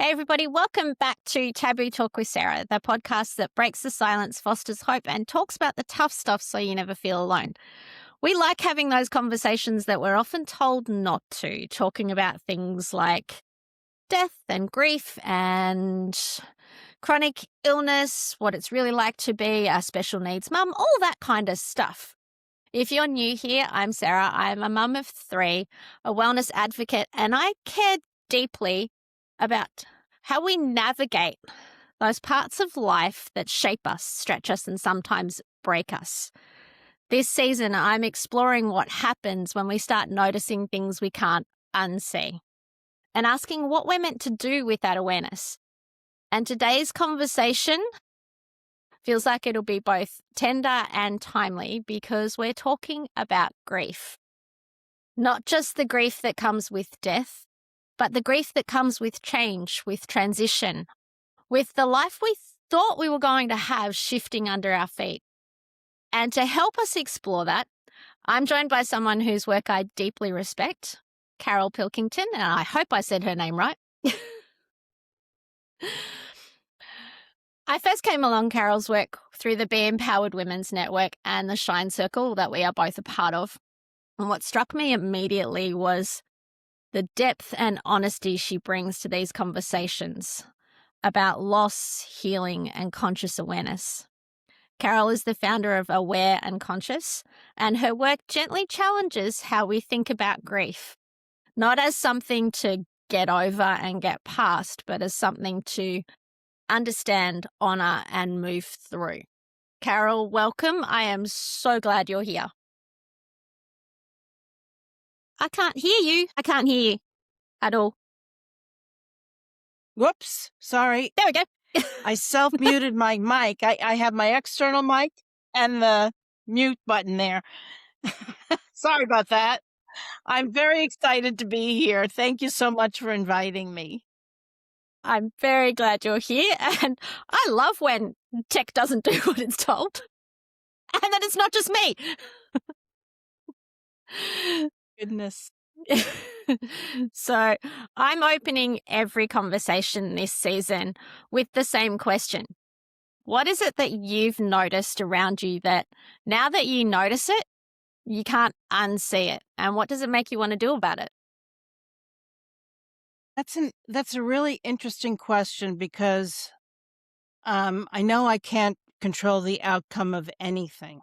Hey, everybody, welcome back to Taboo Talk with Sarah, the podcast that breaks the silence, fosters hope, and talks about the tough stuff so you never feel alone. We like having those conversations that we're often told not to, talking about things like death and grief and chronic illness, what it's really like to be a special needs mum, all that kind of stuff. If you're new here, I'm Sarah. I'm a mum of 3, a wellness advocate, and I care deeply about how we navigate those parts of life that shape us, stretch us, and sometimes break us. This season, I'm exploring what happens when we start noticing things we can't unsee and asking what we're meant to do with that awareness. And today's conversation feels like it'll be both tender and timely because we're talking about grief. Not just the grief that comes with death, but the grief that comes with change, with transition, with the life we thought we were going to have shifting under our feet. And to help us explore that, I'm joined by someone whose work I deeply respect, Carol Pilkington, and I hope I said her name right. I first came along Carol's work through the Be Empowered Women's Network and the Shine Circle that we are both a part of. And what struck me immediately was the depth and honesty she brings to these conversations about loss, healing, and conscious awareness. Carol is the founder of Aware and Conscious, and her work gently challenges how we think about grief, not as something to get over and get past, but as something to understand, honor, and move through. Carol, welcome. I am so glad you're here. I can't hear you. I can't hear you at all. Whoops, sorry. There we go. I self-muted my mic. I have my external mic and the mute button there. Sorry about that. I'm very excited to be here. Thank you so much for inviting me. I'm very glad you're here, and I love when tech doesn't do what it's told, and that it's not just me. Goodness. So I'm opening every conversation this season with the same question. What is it that you've noticed around you that now that you notice it, you can't unsee it? And what does it make you want to do about it? That's a really interesting question because I know I can't control the outcome of anything.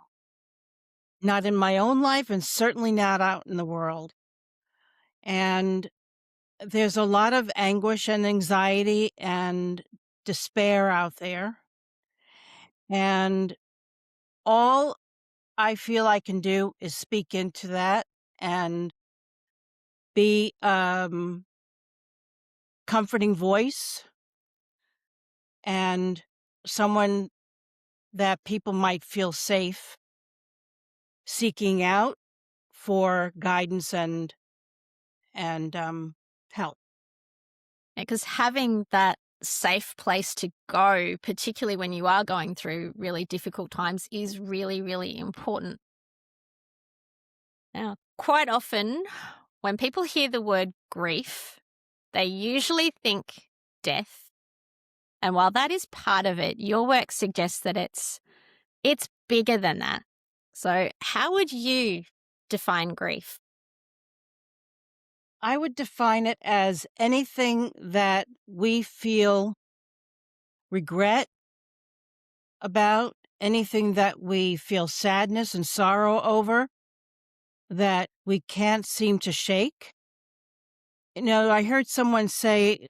Not in my own life and certainly not out in the world. And there's a lot of anguish and anxiety and despair out there. And all I feel I can do is speak into that and be comforting voice and someone that people might feel safe seeking out for guidance and help. Because having that safe place to go, particularly when you are going through really difficult times, is really, really important. Now, quite often when people hear the word grief, they usually think death. And while that is part of it, your work suggests that it's bigger than that. So how would you define grief? I would define it as anything that we feel regret about, anything that we feel sadness and sorrow over, that we can't seem to shake. You know, I heard someone say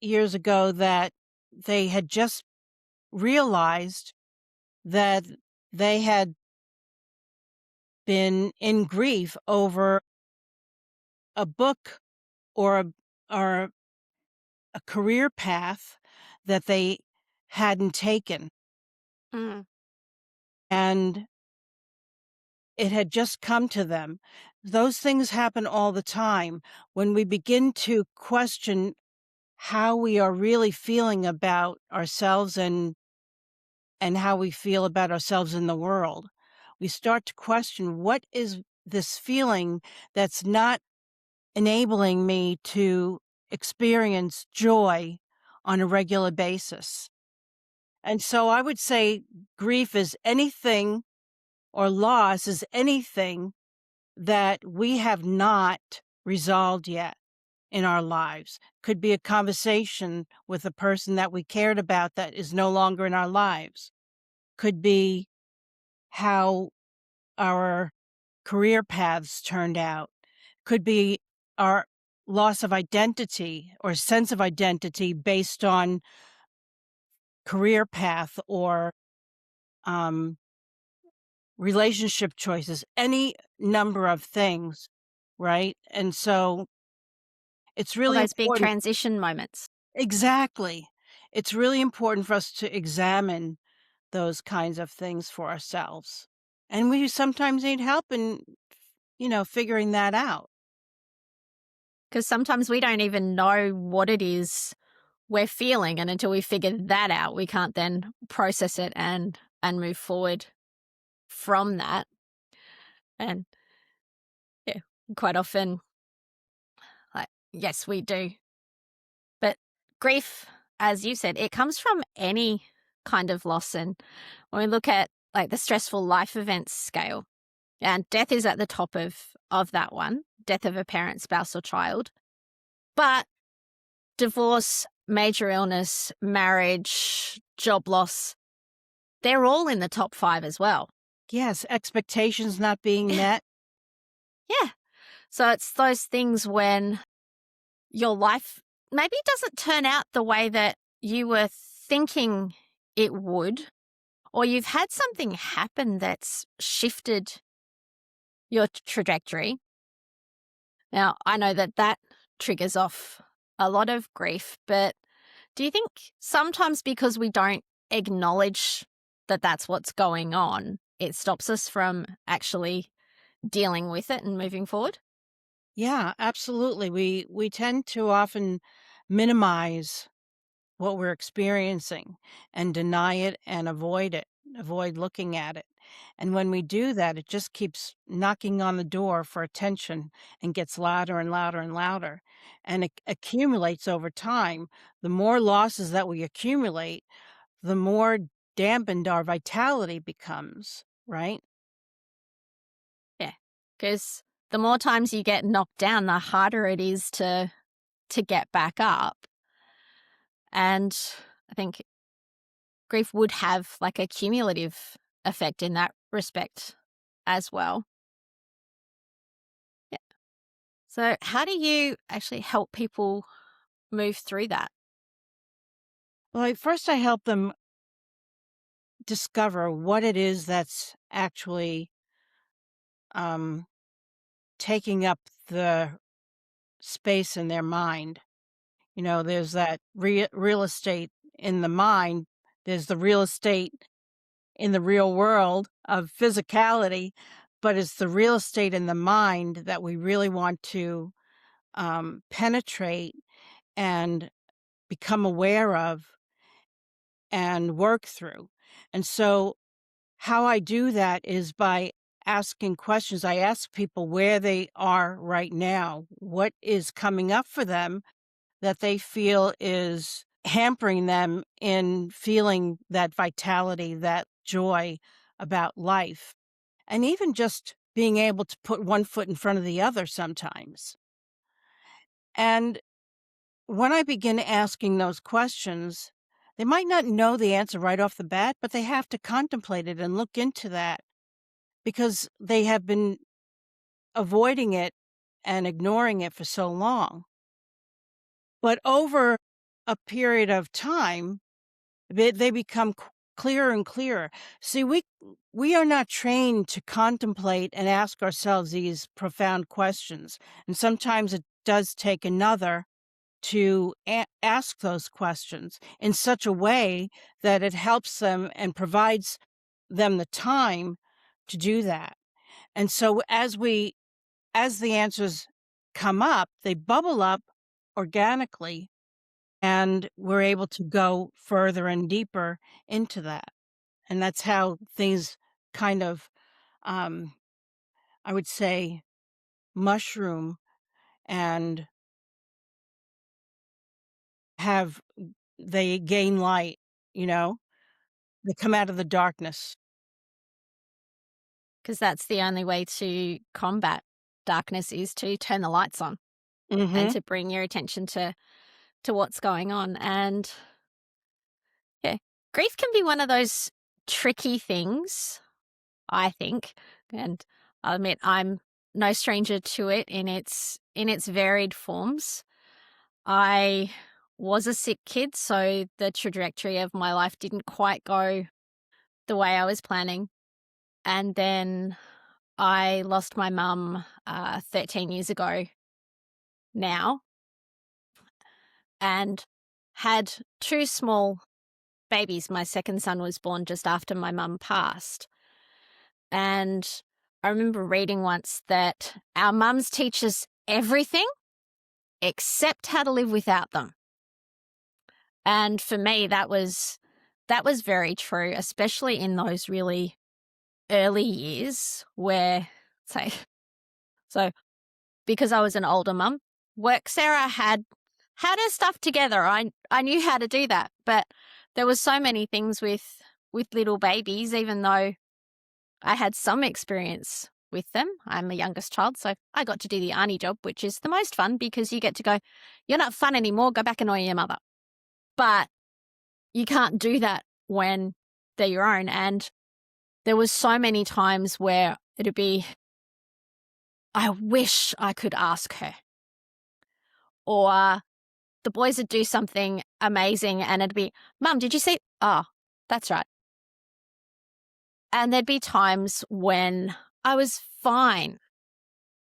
years ago that they had just realized that they had been in grief over a book or a career path that they hadn't taken. Mm. And it had just come to them. Those things happen all the time. When we begin to question how we are really feeling about ourselves and how we feel about ourselves in the world, we start to question, what is this feeling that's not enabling me to experience joy on a regular basis. And so I would say grief is anything, or loss is anything that we have not resolved yet in our lives. Could be a conversation with a person that we cared about that is no longer in our lives. Could be how our career paths turned out. Could be our loss of identity or sense of identity based on career path or um, relationship choices, any number of things, right? And so it's All really those big important. transition moments. Exactly. It's really important for us to examine those kinds of things for ourselves. And we sometimes need help in, figuring that out. Because sometimes we don't even know what it is we're feeling. And until we figure that out, we can't then process it and move forward from that. And yeah, quite often, like, yes, we do. But grief, as you said, it comes from any kind of loss. And when we look at like the stressful life events scale, and death is at the top of that one, death of a parent, spouse, or child. But divorce, major illness, marriage, job loss, they're all in the top 5 as well. Yes, expectations not being met. Yeah. So it's those things when your life maybe doesn't turn out the way that you were thinking it would, or you've had something happen that's shifted your trajectory. Now, I know that that triggers off a lot of grief, but do you think sometimes because we don't acknowledge that that's what's going on, it stops us from actually dealing with it and moving forward? Yeah, absolutely. We tend to often minimize what we're experiencing and deny it and avoid looking at it. And when we do that, it just keeps knocking on the door for attention and gets louder and louder and louder. And it accumulates over time. The more losses that we accumulate, the more dampened our vitality becomes, right? Yeah. Because the more times you get knocked down, the harder it is to get back up. And I think grief would have like a cumulative effect in that respect as well. Yeah. So how do you actually help people move through that? Well, first I help them discover what it is that's actually um, taking up the space in their mind. There's that real estate in the mind. There's the real estate in the real world of physicality, but it's the real estate in the mind that we really want to penetrate and become aware of and work through. And so how I do that is by asking questions. I ask people where they are right now, what is coming up for them that they feel is hampering them in feeling that vitality, that joy about life, and even just being able to put one foot in front of the other sometimes. And when I begin asking those questions, they might not know the answer right off the bat, but they have to contemplate it and look into that because they have been avoiding it and ignoring it for so long. But over a period of time, they become clearer and clearer. See, we are not trained to contemplate and ask ourselves these profound questions. And sometimes it does take another to ask those questions in such a way that it helps them and provides them the time to do that. And so as the answers come up, they bubble up organically, and we're able to go further and deeper into that. And that's how things kind of, um, I would say, mushroom and they gain light, you know? They come out of the darkness. Because that's the only way to combat darkness is to turn the lights on and Mhm. to bring your attention to what's going on. And yeah, grief can be one of those tricky things, I think. And I'll admit I'm no stranger to it in its varied forms. I was a sick kid, so the trajectory of my life didn't quite go the way I was planning. And then I lost my mum 13 years ago now and had two small babies. My second son was born just after my mum passed. And I remember reading once that our mums teach us everything except how to live without them. And for me, that was very true, especially in those really early years where, say, so because I was an older mum, work Sarah had her stuff together. I knew how to do that, but there was so many things with little babies, even though I had some experience with them. I'm a youngest child, so I got to do the auntie job, which is the most fun because you get to go, you're not fun anymore, go back and annoy your mother. But you can't do that when they're your own. And there was so many times where it'd be, I wish I could ask her. Or the boys would do something amazing and it'd be, Mum, did you see? Oh, that's right. And there'd be times when I was fine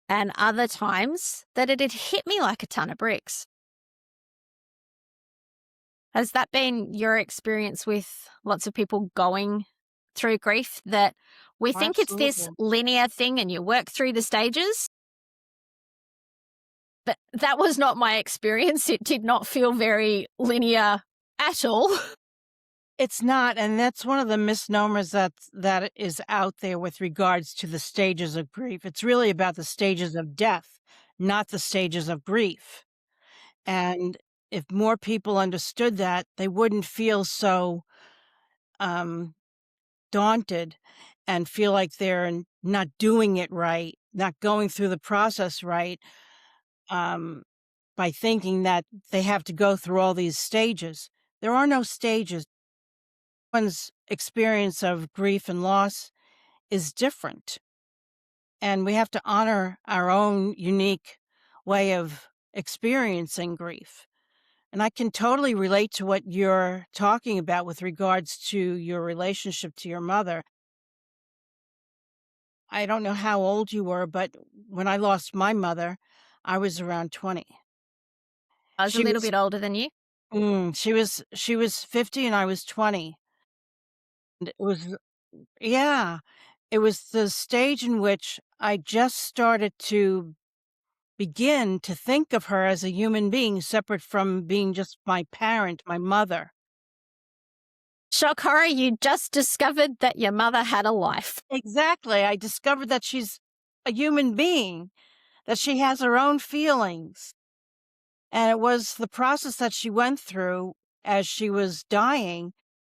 and other times that it had hit me like a ton of bricks. Has that been your experience with lots of people going through grief, that we think it's this Absolutely. linear thing and you work through the stages? But that was not my experience. It did not feel very linear at all. It's not, and that's one of the misnomers that is out there with regards to the stages of grief. It's really about the stages of death, not the stages of grief. And if more people understood that, they wouldn't feel so um, daunted and feel like they're not doing it right, not going through the process right, um, by thinking that they have to go through all these stages. There are no stages. One's experience of grief and loss is different, and we have to honor our own unique way of experiencing grief. And I can totally relate to what you're talking about with regards to your relationship to your mother. I don't know how old you were, but when I lost my mother, I was around 20. I was a She little was bit older than you. she was 50 and I was 20. And it was yeah, it was the stage in which I just started to begin to think of her as a human being separate from being just my parent, my mother. Shock horror, you just discovered that your mother had a life. Exactly. I discovered that she's a human being, that she has her own feelings. And it was the process that she went through as she was dying.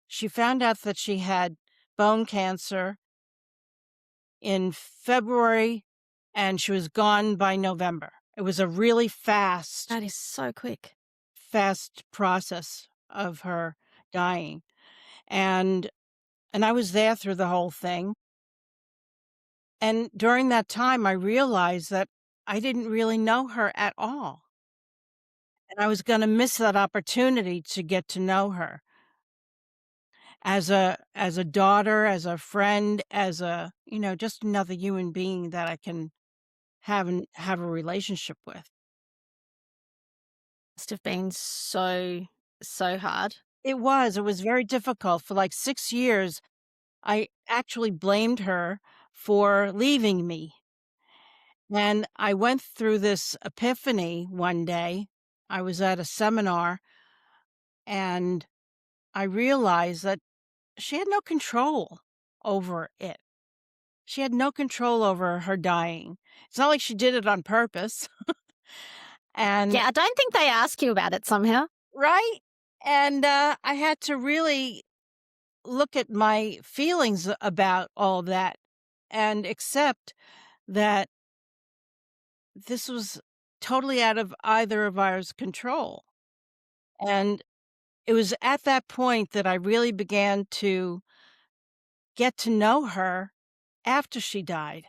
She found out that she had bone cancer in February and she was gone by November. It was a really That is so quick. fast process of her dying. And I was there through the whole thing. And during that time, I realized that I didn't really know her at all. And I was gonna miss that opportunity to get to know her as a daughter, as a friend, as just another human being that I can have a relationship with. Must have been so, so hard. It was very difficult. For like 6 years, I actually blamed her for leaving me. And I went through this epiphany one day. I was at a seminar and I realized that she had no control over it. She had no control over her dying. It's not like she did it on purpose. And Yeah, I don't think they ask you about it somehow. right? And I had to really look at my feelings about all that and accept that this was totally out of either of ours control. And it was at that point that I really began to get to know her after she died.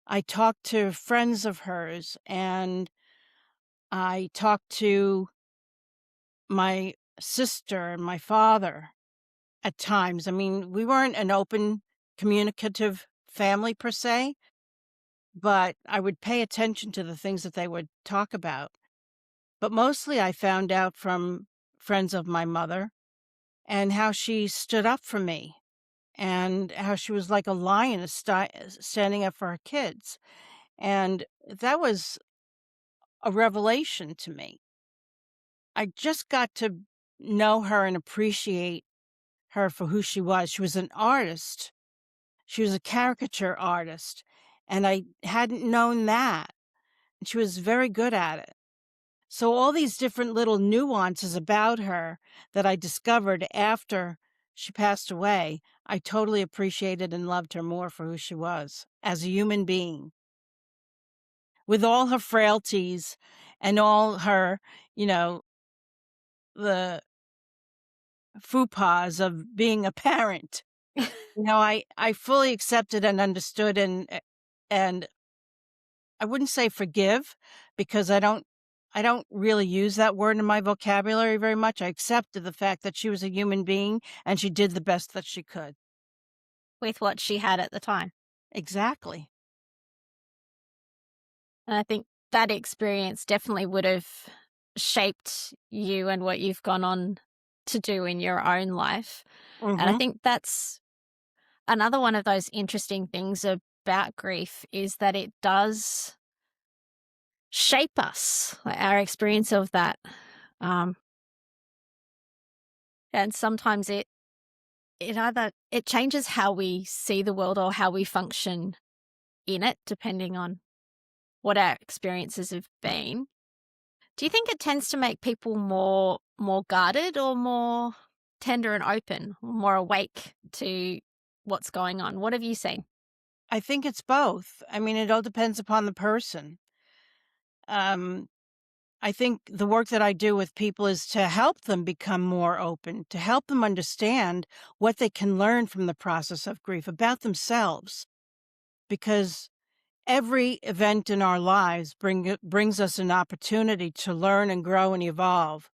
I talked to friends of hers and I talked to my sister and my father at times. I mean, we weren't an open, communicative family per se, but I would pay attention to the things that they would talk about. But mostly I found out from friends of my mother and how she stood up for me and how she was like a lion standing up for her kids. And that was a revelation to me. I just got to know her and appreciate her for who she was. She was an artist. She was a caricature artist, and I hadn't known that. And she was very good at it. So all these different little nuances about her that I discovered after she passed away, I totally appreciated and loved her more for who she was as a human being. With all her frailties and all her, you know, the faux pas of being a parent. I fully accepted and understood and I wouldn't say forgive because I don't really use that word in my vocabulary very much. I accepted the fact that she was a human being and she did the best that she could. with what she had at the time. Exactly. And I think that experience definitely would have shaped you and what you've gone on to do in your own life. And I Mhm. think that's another one of those interesting things about grief is that it does shape us, like our experience of that. Um, and sometimes it changes how we see the world or how we function in it, depending on what our experiences have been. Do you think it tends to make people more guarded or more tender and open, more awake to what's going on? What have you seen? I think it's both. I mean, it all depends upon the person. Um, I think the work that I do with people is to help them become more open, to help them understand what they can learn from the process of grief about themselves. Because every event in our lives brings us an opportunity to learn and grow and evolve,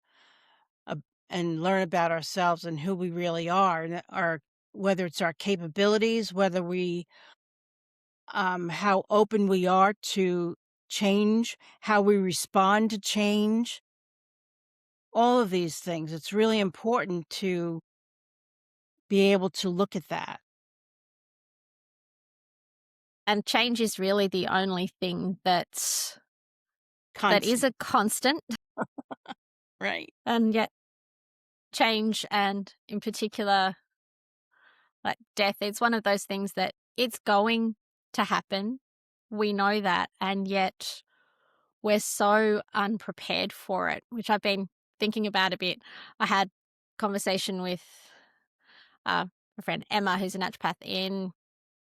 uh, and learn about ourselves and who we really are, and whether it's our capabilities, whether we how open we are to change, how we respond to change, all of these things. It's really important to be able to look at that. And change is really the only thing that is Constant. a constant, Right. and yet change and in particular like death, it's one of those things that it's going to happen. We know that, and yet we're so unprepared for it, which I've been thinking about a bit. I had conversation with a friend Emma, who's a naturopath, in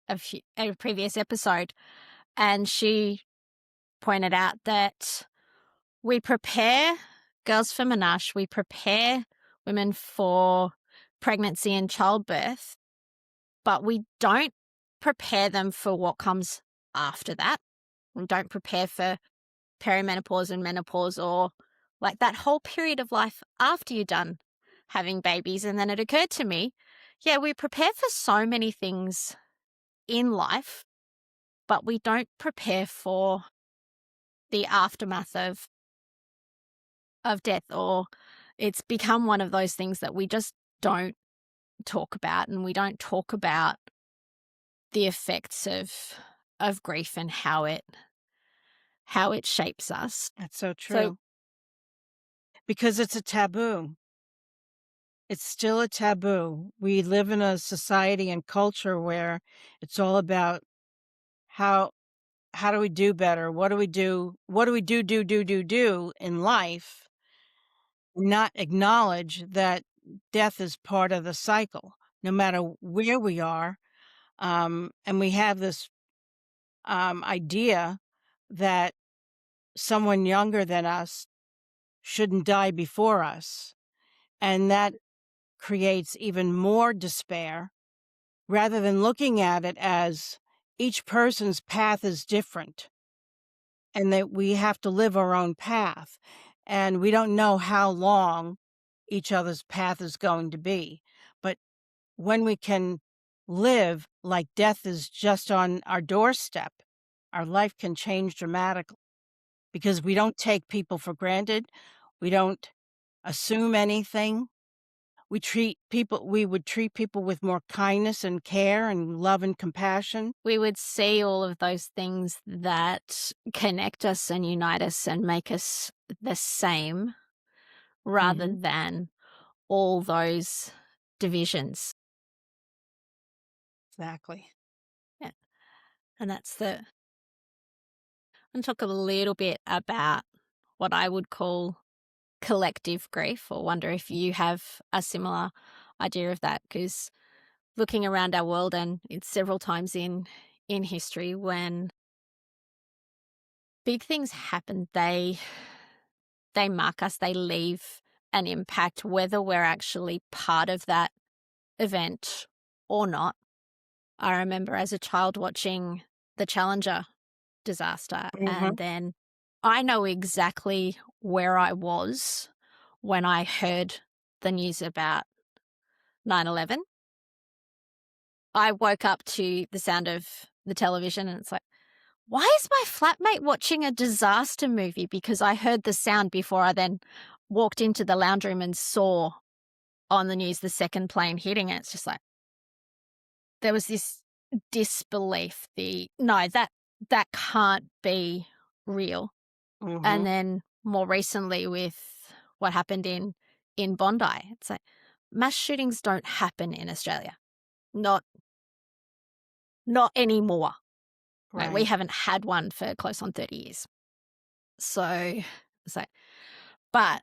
a previous episode, and she pointed out that we prepare girls for menarche, we prepare women for pregnancy and childbirth, but we don't prepare them for what comes after that. We don't prepare for perimenopause and menopause or like that whole period of life after you're done having babies. And then it occurred to me, yeah, we prepare for so many things in life, but we don't prepare for the aftermath of death, or it's become one of those things that we just don't talk about, and we don't talk about the effects of grief and how it shapes us. That's so So true. Because it's a taboo. It's still a taboo. We live in a society and culture where it's all about how how do we do better? What do we do? What do we do in life? not acknowledge that death is part of the cycle, no matter where we are. And we have this idea that someone younger than us shouldn't die before us. And that creates even more despair rather than looking at it as each person's path is different and that we have to live our own path. And we don't know how long each other's path is going to be. But when we can live like death is just on our doorstep, our life can change dramatically because we don't take people for granted. We don't assume anything. We would treat people with more kindness and care and love and compassion. We would see all of those things that connect us and unite us and make us the same rather Mhm. than all those divisions. Exactly. Yeah. And that's the and talk a little bit about what I would call collective grief, or wonder if you have a similar idea of that. Because looking around our world, and it's several times in history when big things happen, they mark us, they leave an impact, whether we're actually part of that event or not. I remember as a child watching the Challenger disaster, Mhm. and then I know exactly where I was when I heard the news about 9/11. I woke up to the sound of the television, and it's like, why is my flatmate watching a disaster movie? Because I heard the sound before I then walked into the lounge room and saw on the news the second plane hitting it. It's just like, there was this disbelief, no, that can't be real. And Mhm. then more recently with what happened in Bondi, it's like mass shootings don't happen in Australia. Not anymore. Right? We Right. haven't had one for close on 30 years. So it's like, but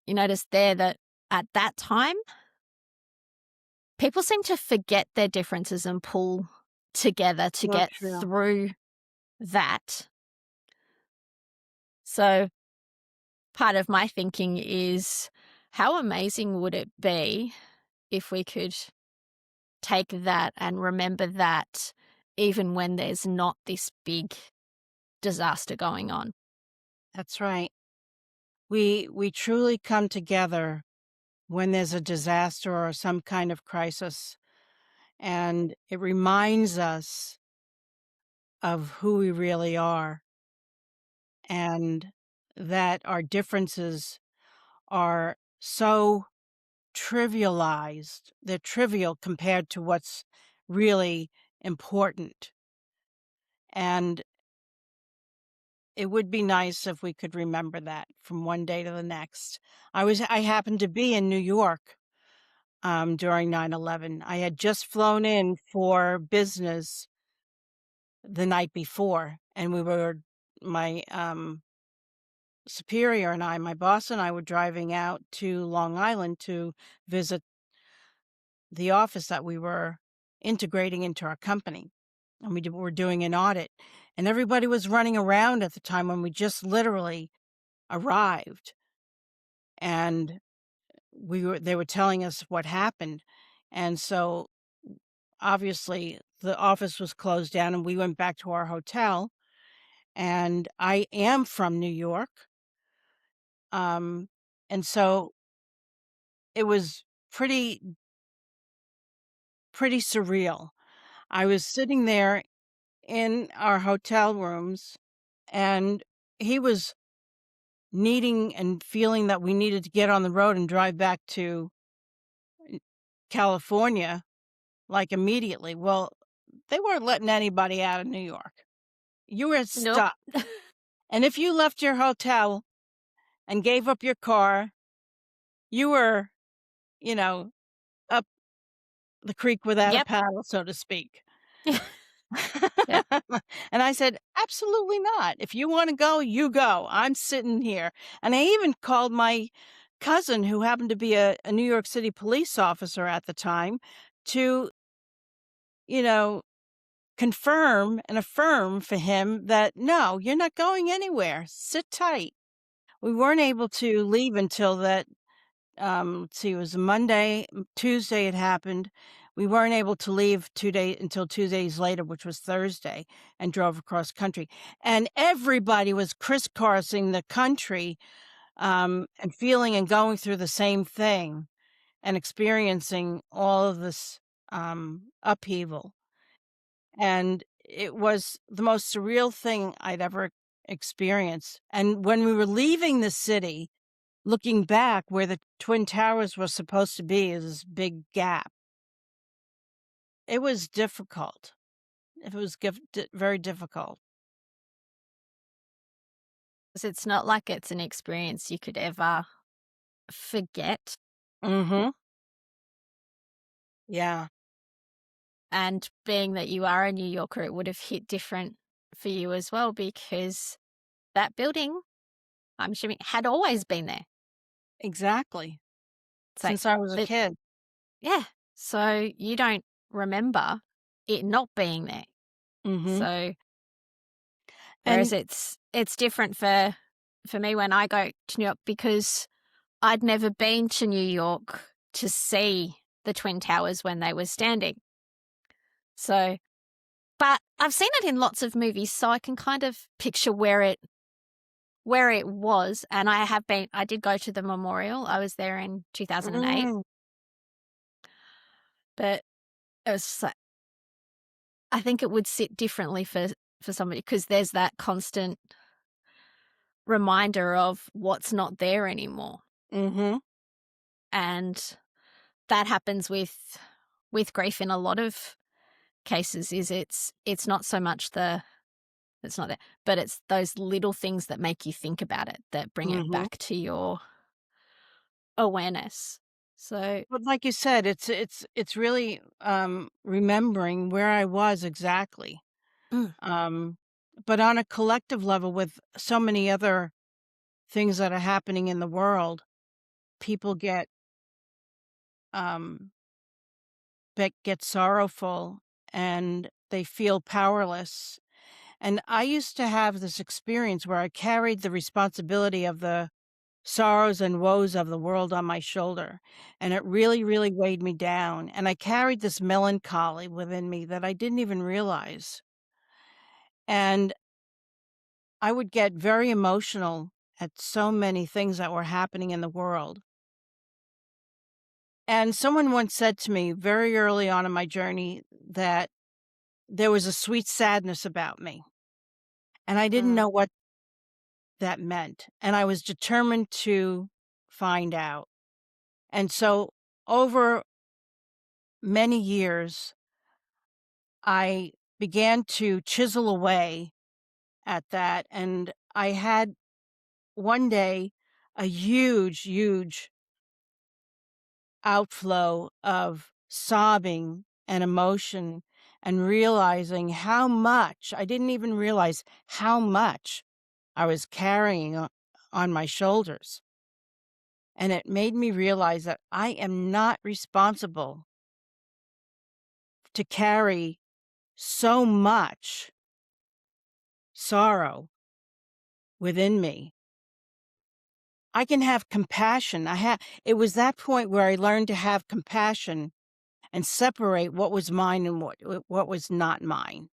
you notice there that at that time, people seem to forget their differences and pull together to So get true. through that. So part of my thinking is, how amazing would it be if we could take that and remember that even when there's not this big disaster going on? That's right. We truly come together when there's a disaster or some kind of crisis, and it reminds us of who we really are and that our differences are so trivialized. They're trivial compared to what's really important. And it would be nice if we could remember that from one day to the next. I happened to be in New York during 9/11. I had just flown in for business the night before, and my superior and I, my boss and I, were driving out to Long Island to visit the office that we were integrating into our company. And were doing an audit, and everybody was running around at the time when we just literally arrived. And they were telling us what happened. And so obviously the office was closed down and we went back to our hotel. And I am from New York. Um, and so it was pretty surreal. I was sitting there in our hotel rooms, and he was needing and feeling that we needed to get on the road and drive back to California, like, immediately. Well, they weren't letting anybody out of New York. You were Nope. stuck. And if you left your hotel and gave up your car, you were, you know, up the creek without a Yep. paddle, so to speak. Yeah. And I said, "Absolutely not. If you wanna go, you go. I'm sitting here." And I even called my cousin, who happened to be a New York City police officer at the time, to, you know, confirm and affirm for him that, "No, you're not going anywhere. Sit tight." We weren't able to leave until that, let's see, it was a Monday, Tuesday it happened. We weren't able to leave until 2 days later, which was Thursday, and drove across country. And everybody was crisscrossing the country, and feeling and going through the same thing and experiencing all of this, upheaval. And it was the most surreal thing I'd ever experienced. And when we were leaving the city, looking back where the Twin Towers were supposed to be, is this big gap. It was difficult. It was very difficult. 'Cause it's not like it's an experience you could ever forget. Mhm. Yeah. And being that you are a New Yorker, it would have hit different for you as well because that building, I'm assuming, had always been there. Exactly. So Since I was a the kid. yeah. So you don't remember it not being there. Mhm. So whereas And it's different for me when I go to New York because I'd never been to New York to see the Twin Towers when they were standing. So, but I've seen it in lots of movies, so I can kind of picture where it was. And I did go to the memorial. I was there in 2008, mm, but it was just like, I think it would sit differently for somebody because there's that constant reminder of what's not there anymore. mhm. And that happens with grief in a lot of cases is it's not so much it's not there, but it's those little things that make you think about it that bring it Mhm. back to your awareness. So, But like you said, it's really, remembering where I was exactly. mm, Um, but on a collective level with so many other things that are happening in the world, people um, get sorrowful and they feel powerless. And I used to have this experience where I carried the responsibility of the sorrows and woes of the world on my shoulder. And it really, really weighed me down. And I carried this melancholy within me that I didn't even realize. And I would get very emotional at so many things that were happening in the world. And someone once said to me very early on in my journey that there was a sweet sadness about me. And I didn't mm, know what that meant. And I was determined to find out. And so over many years, I began to chisel away at that. And I had one day a huge, huge outflow of sobbing and emotion and realizing how much I didn't even realize how much I was carrying on my shoulders. And it made me realize that I am not responsible to carry so much sorrow within me. I can have compassion. It was that point where I learned to have compassion and separate what was mine and what was not mine.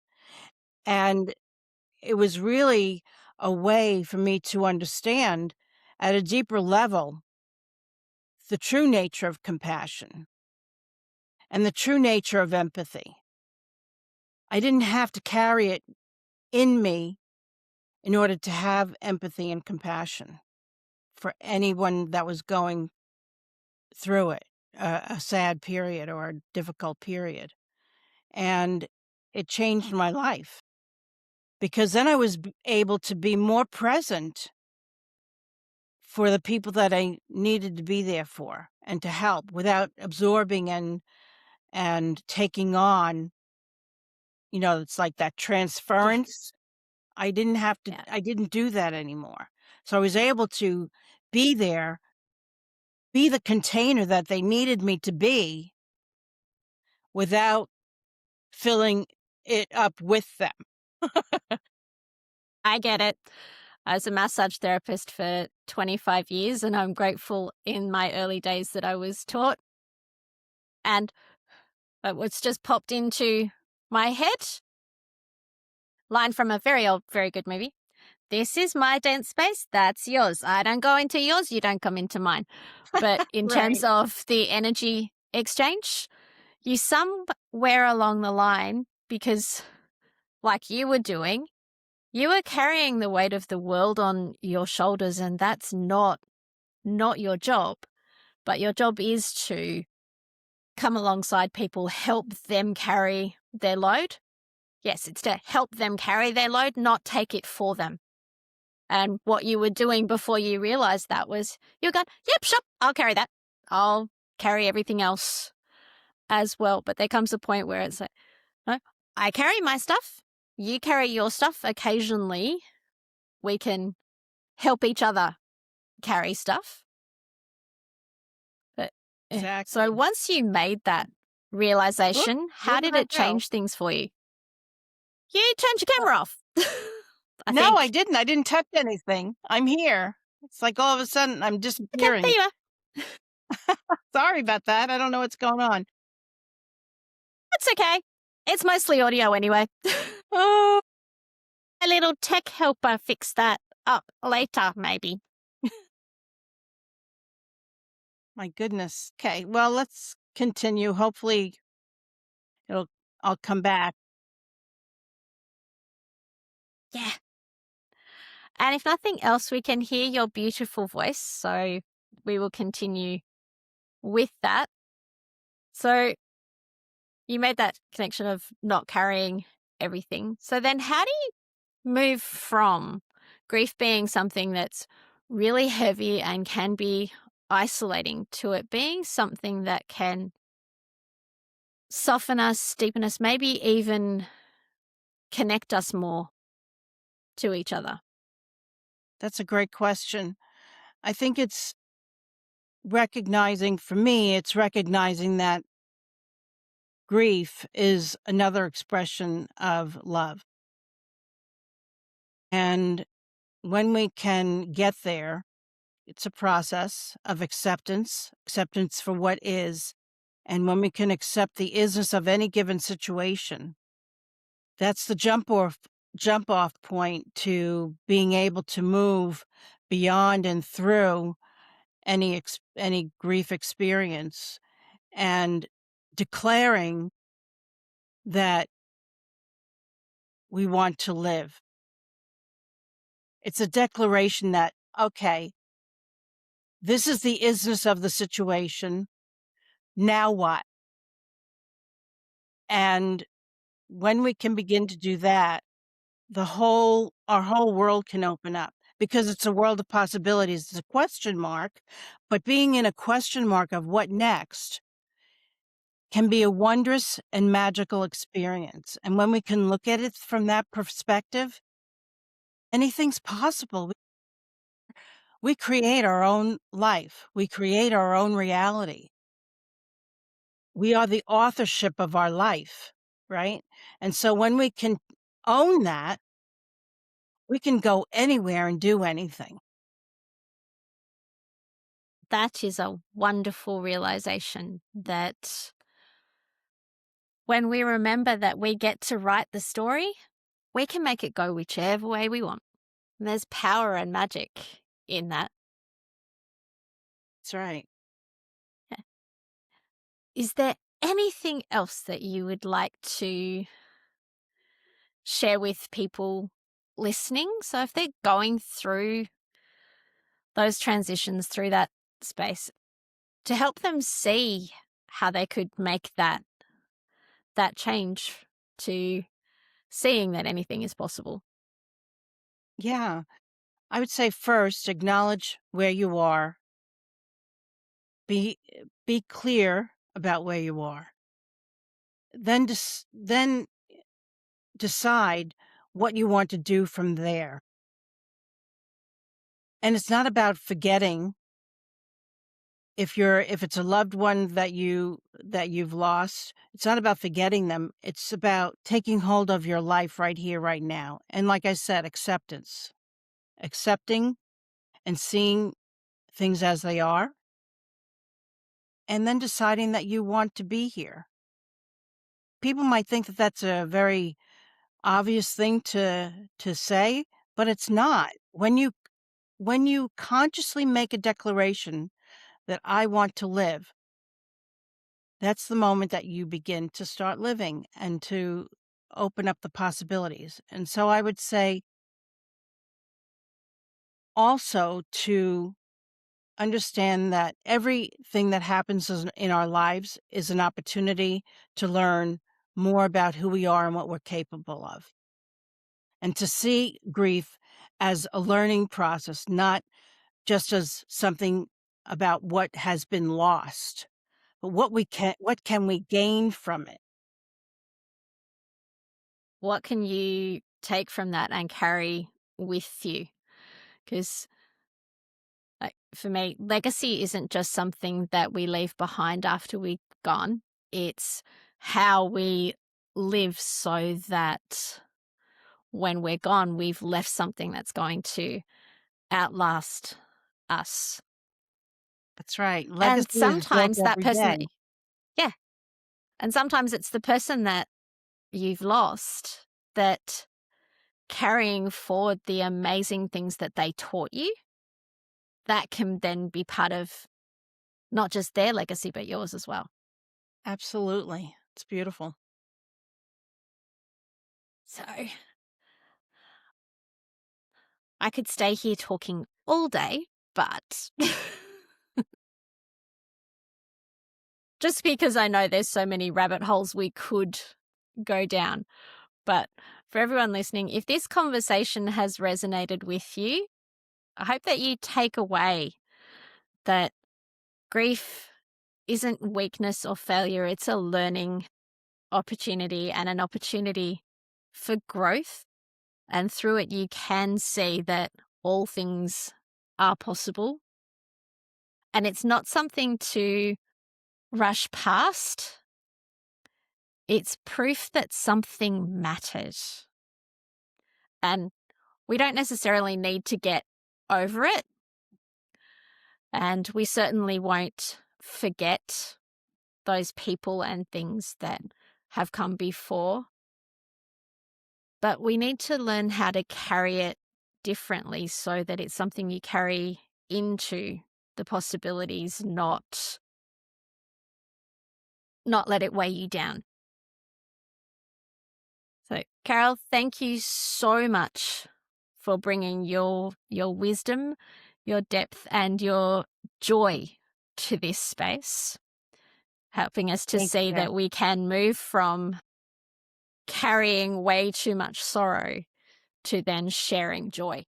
And it was really a way for me to understand at a deeper level the true nature of compassion and the true nature of empathy. I didn't have to carry it in me in order to have empathy and compassion for anyone that was going through it, a sad period or a difficult period. And it changed my life because then I was able to be more present for the people that I needed to be there for and to help without absorbing and taking on, it's like that yeah, transference. yeah, I didn't do that anymore. So I was able to be there be the container that they needed me to be without filling it up with them. I get it. I was a massage therapist for 25 years, and I'm grateful in my early days that I was taught. And it was just popped into my head. Line from a very old, very good movie. This is my dance space. That's yours. I don't go into yours. You don't come into mine. But in terms Right. of the energy exchange, you somewhere along the line, because like you were doing, you were carrying the weight of the world on your shoulders, and that's not your job. But your job is to come alongside people, help them carry their load. Yes, it's to help them carry their load, not take it for them. And what you were doing before you realized that was you're going, yep, sure, I'll carry that. I'll carry everything else as well. But there comes a point where it's like, no, I carry my stuff. You carry your stuff. Occasionally, we can help each other carry stuff. But, Exactly. So once you made that realization, how where did did I it go? change things for you? You turned your camera off. No, I didn't. I didn't touch anything. I'm here. It's like all of a sudden I'm Okay, disappearing. there you are. Sorry about that. I don't know what's going on. That's okay. It's mostly audio anyway. Oh, A little tech helper fix that up later, maybe. my goodness. Okay. Well, let's continue. Hopefully I'll come back. Yeah. And if nothing else, we can hear your beautiful voice. So we will continue with that. So you made that connection of not carrying everything. So then how do you move from grief being something that's really heavy and can be isolating to it being something that can soften us, deepen us, maybe even connect us more to each other? That's a great question. I think it's recognizing, for me, it's recognizing that grief is another expression of love. And when we can get there, it's a process of acceptance for what is. And when we can accept the isness of any given situation, that's the jump off point to being able to move beyond and through any grief experience, and declaring that we want to live. It's a declaration that, okay, this is the isness of the situation. Now what? And when we can begin to do that, our whole world can open up, because it's a world of possibilities. It's a question mark, but being in a question mark of what next can be a wondrous and magical experience. And when we can look at it from that perspective, anything's possible. We create our own life. We create our own reality. We are the authorship of our life, right? And so when we can own that, we can go anywhere and do anything. That is a wonderful realization, that when we remember that we get to write the story, we can make it go whichever way we want. And there's power and magic in that. That's right. Is there anything else that you would like to share with people listening? So if they're going through those transitions, through that space, to help them see how they could make that change to seeing that anything is possible. Yeah. I would say first, acknowledge where you are. Be clear about where you are. Then decide what you want to do from there. And it's not about forgetting. if it's a loved one that you've lost, it's not about forgetting them. It's about taking hold of your life right here, right now. And like I said, acceptance. Accepting and seeing things as they are, and then deciding that you want to be here. People might think that that's a very obvious thing to say, but it's not. When you consciously make a declaration that I want to live, that's the moment that you begin to start living and to open up the possibilities. And so I would say also to understand that everything that happens in our lives is an opportunity to learn more about who we are and what we're capable of. And to see grief as a learning process, not just as something about what has been lost, but what can we gain from it? What can you take from that and carry with you? Because for me, legacy isn't just something that we leave behind after we're gone. It's how we live so that when we're gone, we've left something that's going to outlast us. That's right. And Legacy is built sometimes that every person, day. yeah. And sometimes it's the person that you've lost that carrying forward the amazing things that they taught you, that can then be part of not just their legacy, but yours as well. Absolutely. It's beautiful. So I could stay here talking all day, but just because I know there's so many rabbit holes we could go down. But for everyone listening, if this conversation has resonated with you, I hope that you take away that grief isn't weakness or failure. It's a learning opportunity and an opportunity for growth. And through it, you can see that all things are possible. And it's not something to rush past. It's proof that something matters. And we don't necessarily need to get over it. And we certainly won't forget those people and things that have come before. But we need to learn how to carry it differently so that it's something you carry into the possibilities, not let it weigh you down. So, Carol, thank you so much for bringing your wisdom, your depth, and your joy to this space, helping us to Thank see you. that we can move from carrying way too much sorrow to then sharing joy.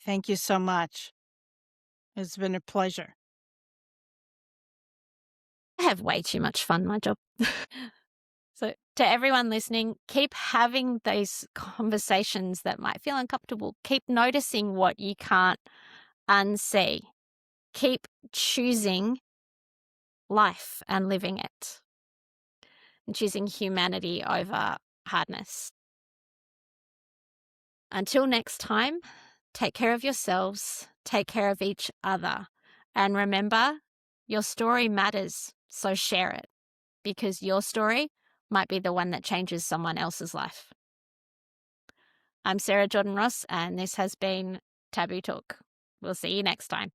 Thank you so much. It's been a pleasure. I have way too much fun, my job. So to everyone listening, keep having those conversations that might feel uncomfortable. Keep noticing what you can't unsee. Keep choosing life and living it, and choosing humanity over hardness. Until next time, take care of yourselves, take care of each other, and remember, your story matters, so share it, because your story might be the one that changes someone else's life. I'm Sarah Jordan Ross, and this has been Taboo Talk. We'll see you next time.